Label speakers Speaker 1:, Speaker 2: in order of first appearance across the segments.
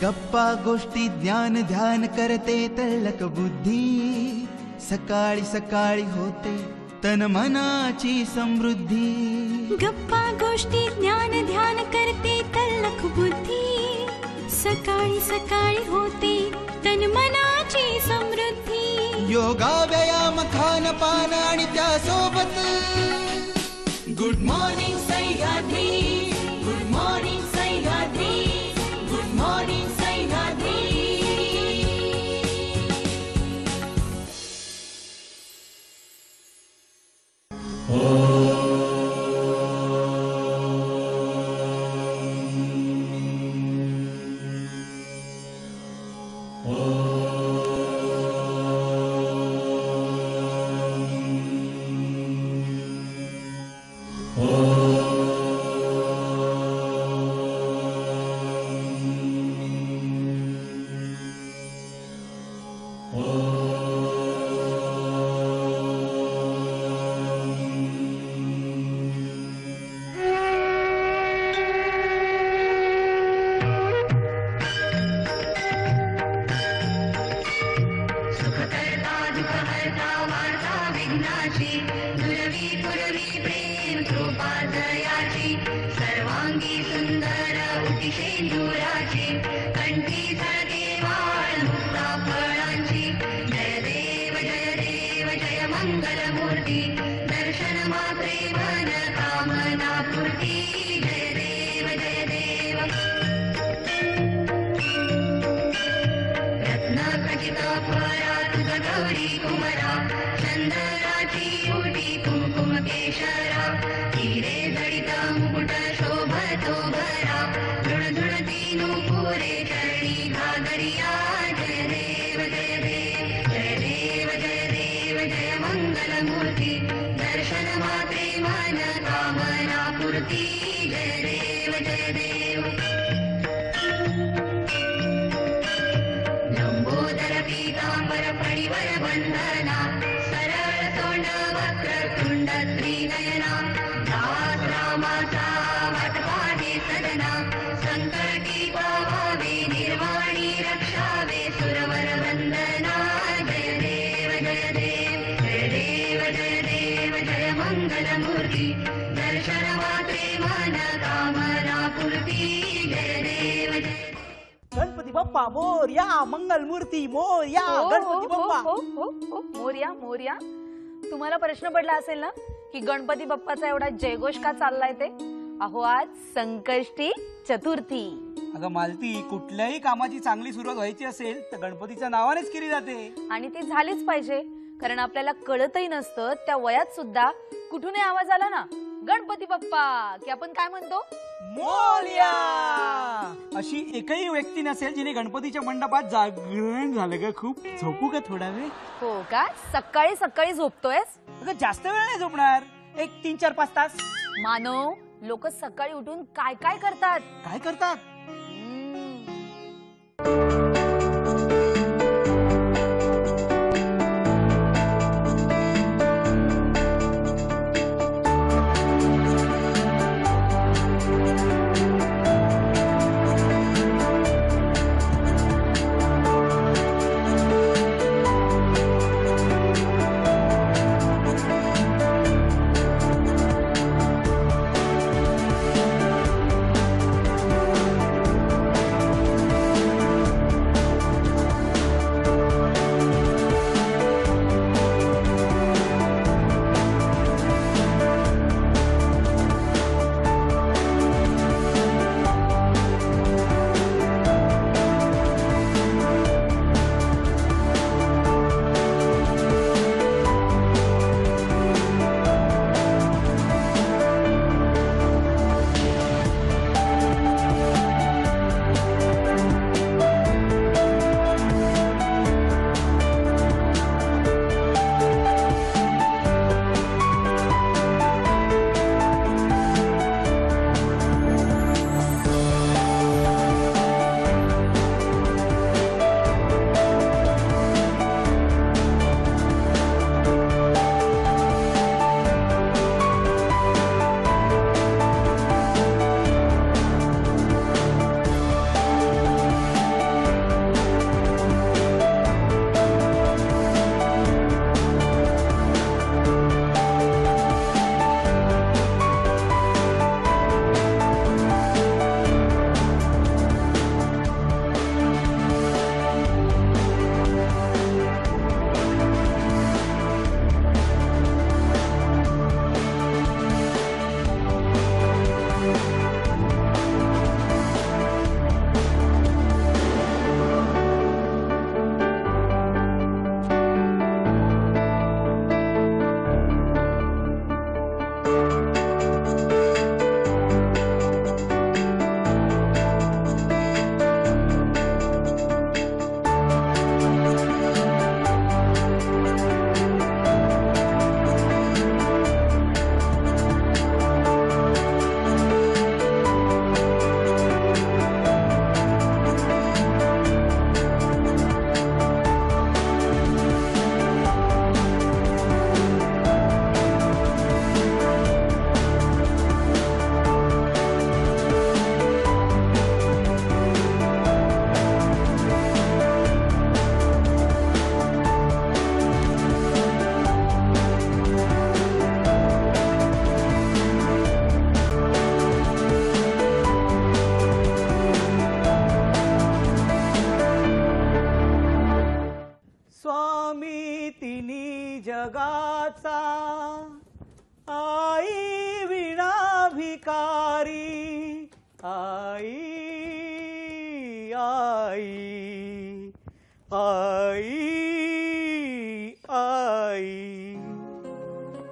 Speaker 1: गप्पा गोष्टी ज्ञान ध्यान करते तल्लक बुद्धी, सकाळी सकाळी होते तन मनाची समृद्धी।
Speaker 2: गप्पा गोष्टी ज्ञान ध्यान करते तल्लक बुद्धी, सकाळी सकाळी होते तन मनाची समृद्धी।
Speaker 1: योगा व्यायाम खान पान आणि त्यासोबत good morning Sahyadri, good morning Sahyadri, good morning Sahyadri.
Speaker 3: Ganpati Bappa Morya, मंगल मूर्ती मोरया, गणपती बाप्पा
Speaker 4: मोरया मोरया। तुम्हाला प्रश्न पडला असेल ना की गणपती बाप्पाचा एवढा जयघोष का चाललाय ते? अहो आज संकष्टी चतुर्थी।
Speaker 3: अगं मालती, कुठल्याही कामाची चांगली सुरुवात व्हायची असेल तर गणपतीच्या नावानेच केली जाते, आणि
Speaker 4: ती झालीच पाहिजे, कारण आपल्याला कळतही नसतं त्या वयात सुद्धा कुठूनही आवाज आला ना गणपती बाप्पा की आपण काय म्हणतो,
Speaker 3: मोरया। अशी एकही व्यक्ती नसेल जिने गणपतीच्या मंडपात जागरण झालं ग। खूप झोपू का थोडा वेळ?
Speaker 4: हो का? सकाळी सकाळी झोपतोयस?
Speaker 3: अगं जास्त वेळ नाही झोपणार, एक 3-4-5 तास।
Speaker 4: मानव, लोक सकाळी उठून काय काय करतात?
Speaker 3: काय करतात? जगाचा आई विना भिकारी आई आई आई आई.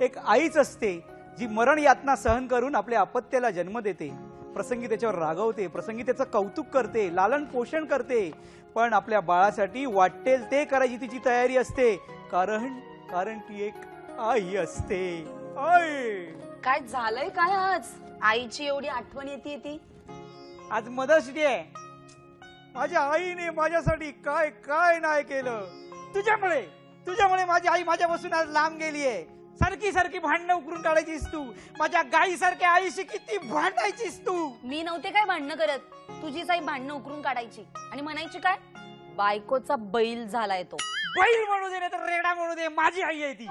Speaker 3: एक आईच असते जी मरण यातना सहन करून आपल्या अपत्याला जन्म देते, प्रसंगी त्याच्यावर रागवते, प्रसंगी त्याचं कौतुक करते, लालन पोषण करते, पण आपल्या बाळासाठी वाटेल ते करायची तिची तयारी असते, कारण ती एक आई असते. आई.
Speaker 4: काय झालंय काय आज आईची एवढी आठवण येते ती?
Speaker 3: आज मदर्स डे आहे. माझ्या आईने माझ्यासाठी काय काय नाही केलं. तुझ्यामुळे माझी आई माझ्यापासून आज लांब गेलीये. सारखी सारखी भांडणं उकरून काढायचीस तू. माझ्या गाईसारख्या आईशी किती भांडायचीस तू.
Speaker 4: मी नव्हते काय भांडणं करत, तुझीच आई भांडणं उकरून काढायची आणि म्हणायची काय, बायकोचा बैल झालाय तो.
Speaker 3: बैल म्हणू दे नाही तर रेडा म्हणू दे, माझी आई आहे ती.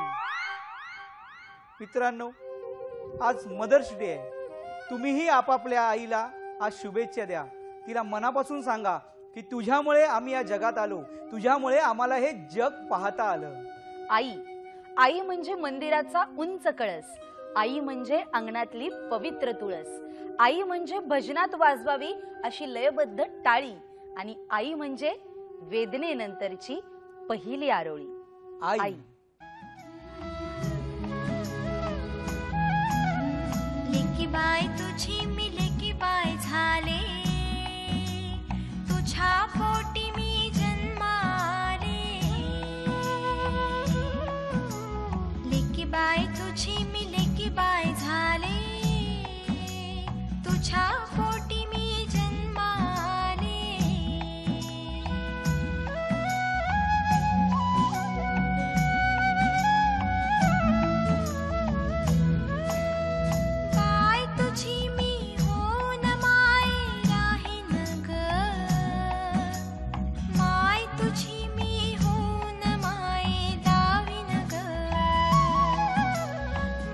Speaker 3: मित्रांनो, आज मदर्स डे आहे. तुम्हीही आपापल्या आईला आज शुभेच्छा द्या. तिला मनापासून सांगा की तुझ्यामुळे आम्ही या जगात आलो, तुझ्यामुळे आम्हाला हे जग पाहता आलं.
Speaker 4: आई म्हणजे मंदिराचा उंच कळस, आई म्हणजे अंगणातली पवित्र तुळस, आई म्हणजे भजनात वाजवावी अशी लयबद्ध टाळी, आणि आई म्हणजे वेदनेनंतरची पहिली आरोळी. आई.
Speaker 2: लेकी बाय तुझी मी लेकी बाय झाले, तुझ्या पोटी मी जन्माले. लेकी बाय तुझी मी लेकी बाय झाले, तुझ्या पोटी मी जन्माले. बाय तुझी मी होऊन माय राहीन ग, माय तुझी मी होऊन माय दावीन ग.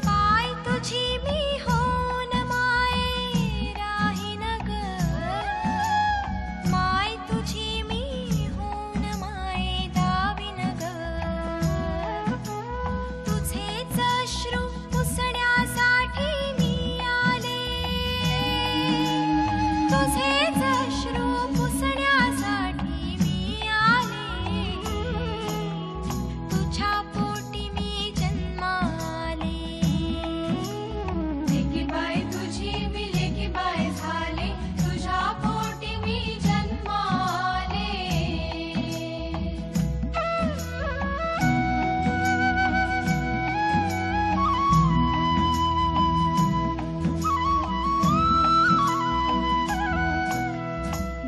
Speaker 2: बाय तुझी मी होऊन माय राहीन ग, माय तुझी मी होऊन माय दावीन ग. तुझेच अश्रू पुसण्यासाठी मी आले, तुझेच अश्रू पुसण्यासाठी मी आले. तुझ्या पोटी मी जन्माले. लेकी बाय तुझी मी लेकी बाय झाले, तुझ्या पोटी मी जन्माले.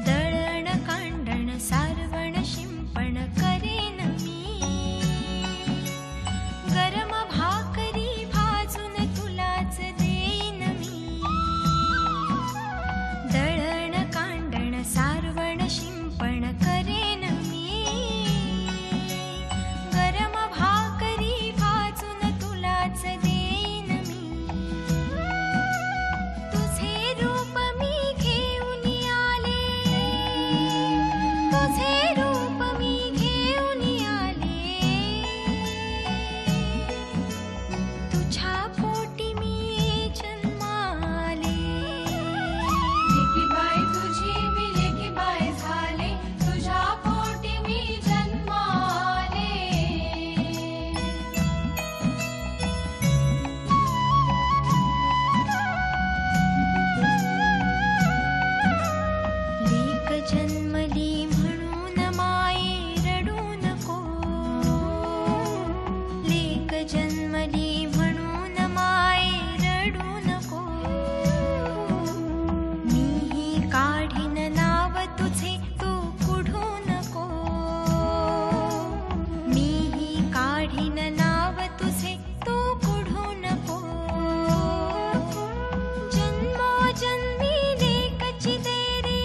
Speaker 2: दळण कांडण सारवण शिंपण करेन मी, गरम भाकरी भाजून तुलाच देईन मी. दळण कांडण सारवण शिंपण करेन मी, गरम भाकरी भाजून तुलाच देईन मी. तुझे रूप मी घेऊन आले, तुझे रूप मी घेऊन आले. तुझ्या पोटी मी जन्माले. लेकी बाय तुझी मी लेकी बाय झाले, तुझ्या पोटी मी जन्माले. लेक जन्मली म्हणून माये रडू नको, लेक जन्मली म्हणून माये रडू नको. मीही काढीन नाव तुझे तू कुढू नको, मीही काढीन नाव तुझे तू कुढू नको. जन्मोजन्मी लेकची दे रे,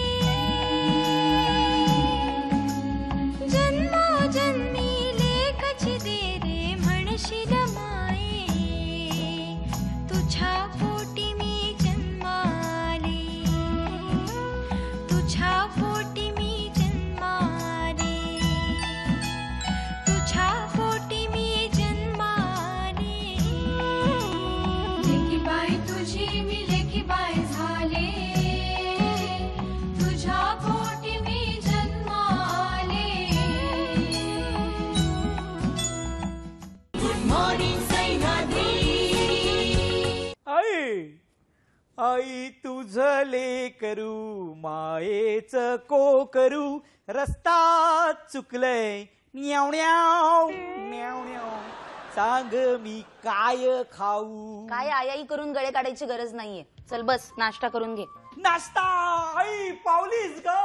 Speaker 3: आई तुझं लेकरू मायेच को करू रस्ता चुकलंय न्याव न्याव न्याव न्याव सांग मी काय खाऊ.
Speaker 4: काय आई करून गळे काढायची गरज नाहीये. चल बस नाश्ता करून घे.
Speaker 3: नाश्ता आई पावलीस ग.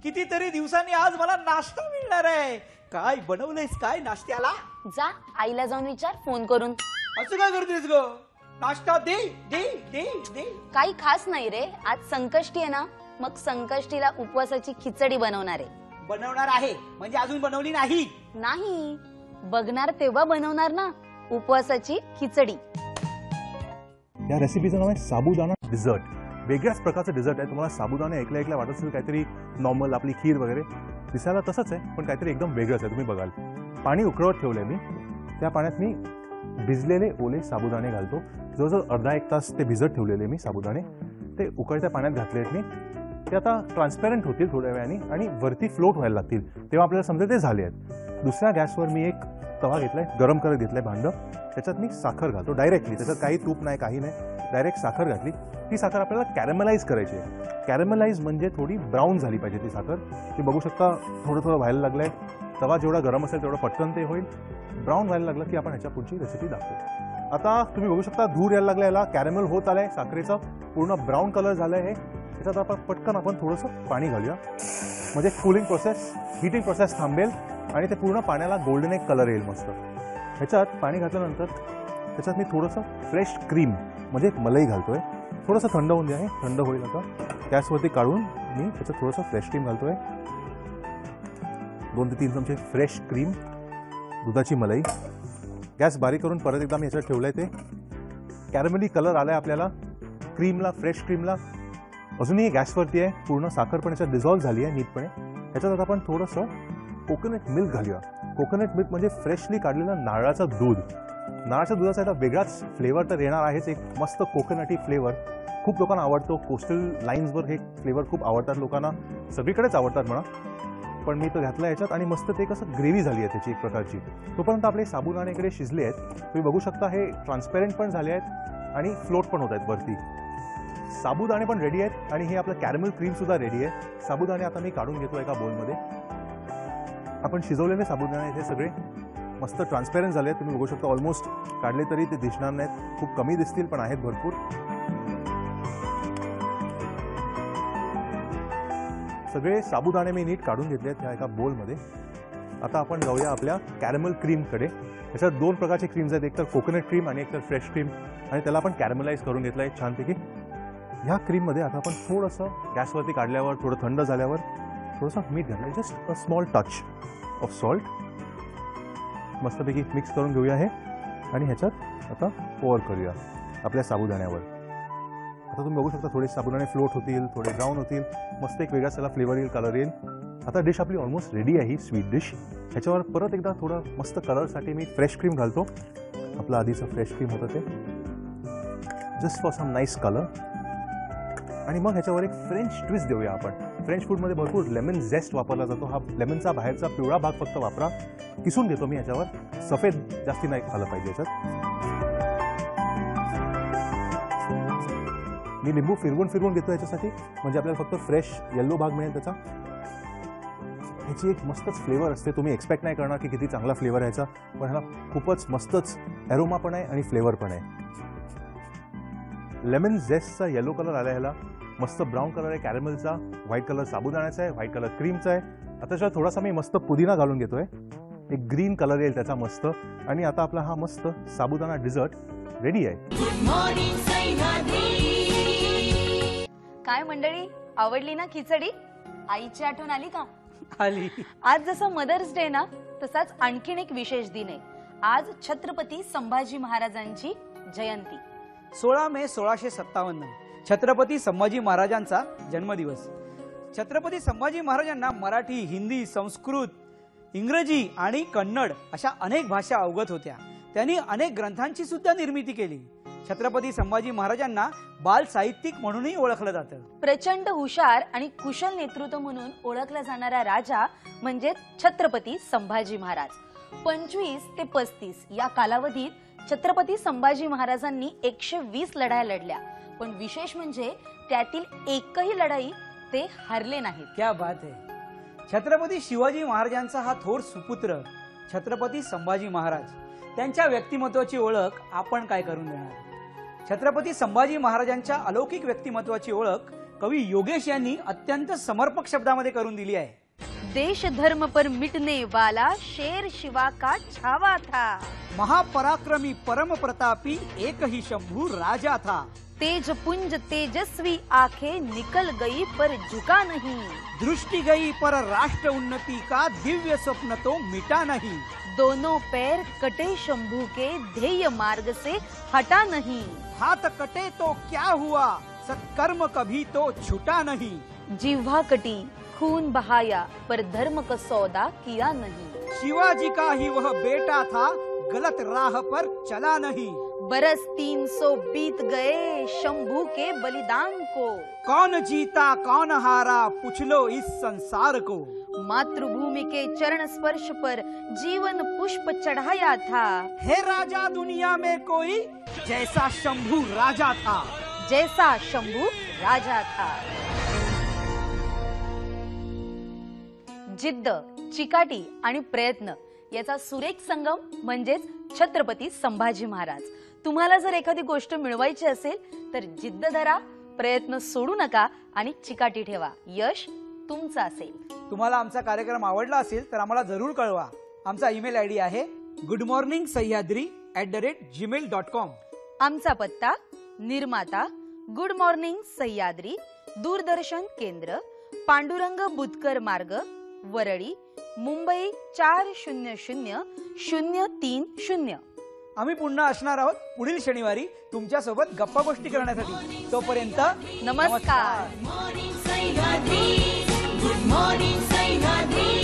Speaker 3: कितीतरी दिवसांनी आज मला नाश्ता मिळणार आहे. काय बनवलंयस काय नाश्त्याला.
Speaker 4: जा आईला जाऊन विचार फोन करून.
Speaker 3: असं काय करतेस ग. नाश्ता दे दे दे दे.
Speaker 4: काही खास नाही रे. आज संकष्टी आहे ना. मग संकष्टीला उपवासाची खिचडी बनवणार आहे.
Speaker 3: बनवणार आहे म्हणजे अजून बनवली नाही.
Speaker 4: नाही बघणार तेव्हा बनवणार ना उपवासाची खिचडी.
Speaker 5: या रेसिपीचं नाव आहे साबुदाणा डिझर्ट. वेगळ्याच प्रकारचं डिझर्ट आहे. तुम्हाला साबुदाणे ऐकल्या वाटत असेल काहीतरी नॉर्मल आपली खीर वगैरे. दिसायला तसंच आहे पण काहीतरी एकदम वेगळंच आहे. तुम्ही बघाल पाणी उकळवत ठेवलंय मी. त्या पाण्यात मी भिजलेले ओले साबुदाणे घालतो. जवळजवळ अर्धा एक तास ते भिजत ठेवलेले मी साबुदाणे ते उकळत्या पाण्यात घातले आहेत मी. ते आता ट्रान्सपॅरंट होतील थोड्या वेळाने आणि वरती फ्लोट व्हायला लागतील तेव्हा आपल्याला समजेल ते झाले आहेत. दुसऱ्या गॅसवर मी एक तवा घेतलाय गरम करत घेतलाय भांडं. त्याच्यात मी साखर घालतो डायरेक्टली. त्याच्यात काही तूप नाही काही नाही. डायरेक्ट साखर घातली. ती साखर आपल्याला कॅरमलाइज करायची आहे. कॅरमलाइज म्हणजे थोडी ब्राऊन झाली पाहिजे ती साखर. ती बघू शकता थोडं थोडं व्हायला लागलंय. तवा जेवढा गरम असेल तेवढं पटकन ते होईल. ब्राऊन व्हायला लागलं की आपण ह्याच्या पुढची रेसिपी दाखवू. आता तुम्ही बघू शकता धूर यायला लागला. याला कॅरमल होत आलंय. साखरेचा पूर्ण ब्राऊन कलर झालाय. हे त्याच्यात आपण पटकन थोडंसं पाणी घालूया म्हणजे कूलिंग प्रोसेस हिटिंग प्रोसेस थांबेल आणि ते पूर्ण पाण्याला गोल्डन एक कलर येईल मस्त. ह्याच्यात पाणी घातल्यानंतर त्याच्यात मी थोडंसं फ्रेश क्रीम म्हणजे मलाई घालतोय. थोडंसं थंड होऊन द्या. हे थंड होईल. आता गॅसवरती काढून मी त्याच्यात थोडंसं फ्रेश क्रीम घालतोय. 2 ते 3 चमचे फ्रेश क्रीम दुधाची मलाई. गॅस बारीक करून परत एकदा मी ह्याच्यात ठेवलंय. ते कॅरमेली कलर आलाय आपल्याला क्रीमला फ्रेश क्रीमला. अजूनही गॅसवरती आहे. पूर्ण साखर पण याच्यात डिझॉल्व्ह झाली आहे नीटपणे. ह्याच्यात आता आपण थोडंसं कोकोनट मिल्क घालूया. कोकोनट मिल्क म्हणजे फ्रेशली काढलेलं नारळाचं दूध. नारळाच्या दुधाचा आता वेगळाच फ्लेवर तर येणार आहेच. एक मस्त कोकोनटी फ्लेवर खूप लोकांना आवडतो. कोस्टल लाईन्सवर हे फ्लेवर खूप आवडतात लोकांना. सगळीकडेच आवडतात म्हणा. पण मी तो घातला याच्यात आणि मस्त ते कसं ग्रेव्ही झाली आहे त्याची एक प्रकारची. तोपर्यंत आपले साबुदाणे इकडे शिजले आहेत. तुम्ही बघू शकता हे ट्रान्सपेरंट पण झाले आहेत आणि फ्लोट पण होत आहेत वरती. साबुदाणे पण रेडी आहेत आणि हे आपलं कॅरमल क्रीम सुद्धा रेडी आहे. साबुदाणे आता मी काढून घेतो एका बोलमध्ये. आपण शिजवलेले साबुदाणे हे सगळे मस्त ट्रान्सपेरंट झाले आहेत. तुम्ही बघू शकता ऑलमोस्ट काढले तरी ते दिसणार नाहीत. खूप कमी दिसतील पण आहेत भरपूर. सगळे साबुदाणे मी नीट काढून घेतले आहेत ह्या एका बोलमध्ये. आता आपण जाऊया आपल्या कॅरमल क्रीमकडे. ह्याच्यात 2 प्रकारचे क्रीम्स आहेत. एक तर कोकोनट क्रीम आणि एक तर फ्रेश क्रीम. आणि त्याला आपण कॅरमलाइज करून घेतलं आहे छानपैकी. ह्या क्रीममध्ये आता आपण थोडंसं गॅसवरती काढल्यावर थोडं थंड झाल्यावर थोडंसं मीठ घातलं. Just a small touch of salt. मस्तपैकी मिक्स करून घेऊया हे आणि ह्याच्यात आता पोअर करूया आपल्या साबुदाण्यावर. आता तुम्ही बघू शकता थोडे साबुदाणे फ्लोट होतील थोडे ब्राऊन होतील. मस्त एक वेगळाच त्याला फ्लेवर येईल कलर येईल. आता डिश आपली ऑलमोस्ट रेडी आहे ही स्वीट डिश. ह्याच्यावर परत एकदा थोडं मस्त कलरसाठी मी फ्रेश क्रीम घालतो. आपलं आधीचं फ्रेश क्रीम होतं ते just for some nice colour. आणि मग ह्याच्यावर एक फ्रेंच ट्विस्ट देऊया आपण. फ्रेंच फूडमध्ये भरपूर लेमन झेस्ट वापरला जातो. हा लेमनचा बाहेरचा पिवळा भाग फक्त वापरा. किसून घेतो मी ह्याच्यावर. सफेद जास्ती नाही आलं पाहिजे ह्याच्यात. मी लिंबू फिरवून घेतो ह्याच्यासाठी म्हणजे आपल्याला फक्त फ्रेश येल्लो भाग मिळेल त्याचा. ह्याची एक मस्तच फ्लेवर असते. तुम्ही एक्सपेक्ट नाही करणार की किती चांगला फ्लेवर आहे ह्याचा. पण ह्याला खूपच मस्तच ॲरोमा पण आहे आणि फ्लेवर पण आहे. लेमन झेस्टचा येलो कलर आला ह्याला. मस्त ब्राऊन कलर आहे कॅरमलचा. व्हाईट कलर साबुदाण्याचा आहे. व्हाईट कलर क्रीमचा आहे. आता त्याच्यात थोडासा मी मस्त पुदिना घालून घेतोय. एक ग्रीन कलर येईल त्याचा मस्त. आणि आता आपला हा मस्त साबुदाणा डिझर्ट रेडी आहे.
Speaker 1: Good morning Sahyadri.
Speaker 4: काय मंडळी आवडली ना खिचडी. आईची आठवण आली का.
Speaker 3: आली.
Speaker 4: आज जसा मदर्स डे ना तसाच आणखीन एक विशेष दिन आहे. आज छत्रपती संभाजी महाराजांची जयंती.
Speaker 3: 16 मे 1657 छत्रपती संभाजी महाराजांचा जन्मदिवस. छत्रपती संभाजी महाराजांना मराठी हिंदी संस्कृत इंग्रजी आणि कन्नड अशा अनेक भाषा अवगत होत्या. त्यांनी अनेक ग्रंथांची सुद्धा निर्मिती केली. छत्रपती संभाजी महाराजांना बाल साहित्यिक म्हणूनही ओळखलं जातं.
Speaker 4: प्रचंड हुशार आणि कुशल नेतृत्व म्हणून ओळखला जाणारा राजा म्हणजे छत्रपती संभाजी महाराज. 25 ते 35 या कालावधीत छत्रपती संभाजी महाराजांनी 120 लढाया लढल्या. पण विशेष म्हणजे त्यातील एकही लढाई ते हरले नाहीत.
Speaker 3: क्या बात आहे. छत्रपती शिवाजी महाराजांचा हा थोर सुपुत्र छत्रपती संभाजी महाराज, त्यांच्या व्यक्तिमत्वाची ओळख आपण काय करून देणार. छत्रपती संभाजी महाराजांच्या अलौकिक व्यक्तिमत्वाची ओळख कवी योगेश यांनी अत्यंत समर्पक शब्दामध्ये करून दिली आहे.
Speaker 4: देश धर्म पर मिटने वाला शेर शिवा का छावा था,
Speaker 3: महापराक्रमी परम प्रतापी एक ही शंभू राजा था,
Speaker 4: तेज पुंज तेजस्वी आंखें निकल गई पर झुका नहीं,
Speaker 3: दृष्टि गई पर राष्ट्र उन्नति का दिव्य स्वप्न तो मिटा नहीं,
Speaker 4: दोनों पैर कटे शंभू के ध्येय मार्ग से हटा नहीं,
Speaker 3: हाथ कटे तो क्या हुआ सत्कर्म कभी तो छूटा नहीं,
Speaker 4: जिह्वा कटी खून बहाया पर धर्म का सौदा किया नहीं,
Speaker 3: शिवाजी का ही वह बेटा था गलत राह पर चला नहीं,
Speaker 4: बरस 300 बीत गए शंभू के बलिदान को,
Speaker 3: कौन जीता कौन हारा पूछ लो इस संसार को,
Speaker 4: मातृभूमि के चरण स्पर्श पर जीवन पुष्प चढ़ाया था,
Speaker 3: है राजा दुनिया में कोई जैसा शंभू राजा था,
Speaker 4: जैसा शंभू राजा था. जिद्द, चिकाटी आणि प्रयत्न याचा सुरेख संगम म्हणजेच छत्रपती संभाजी महाराज. तुम्हाला जर एखादी गोष्ट मिळवायची असेल तर जिद्द धरा, प्रयत्न सोडू नका आणि चिकाटी ठेवा. यश तुमचं असेल.
Speaker 3: तुम्हाला आमचा कार्यक्रम आवडला असेल तर आम्हाला जरूर कळवा. आमचा ईमेल आयडी आहे goodmorningsahyadri@gmail.com.
Speaker 4: आमचा पत्ता निर्माता गुड मॉर्निंग सह्याद्री, दूरदर्शन केंद्र, पांडुरंग बुतकर मार्ग, वरळी, मुंबई 400030.
Speaker 3: आम्ही पुन्हा असणार आहोत पुढील शनिवारी तुमच्या सोबत गप्पा गोष्टी करण्यासाठी. तोपर्यंत
Speaker 4: नमस्कार.
Speaker 1: Morning Sahyadri, good morning Sahyadri.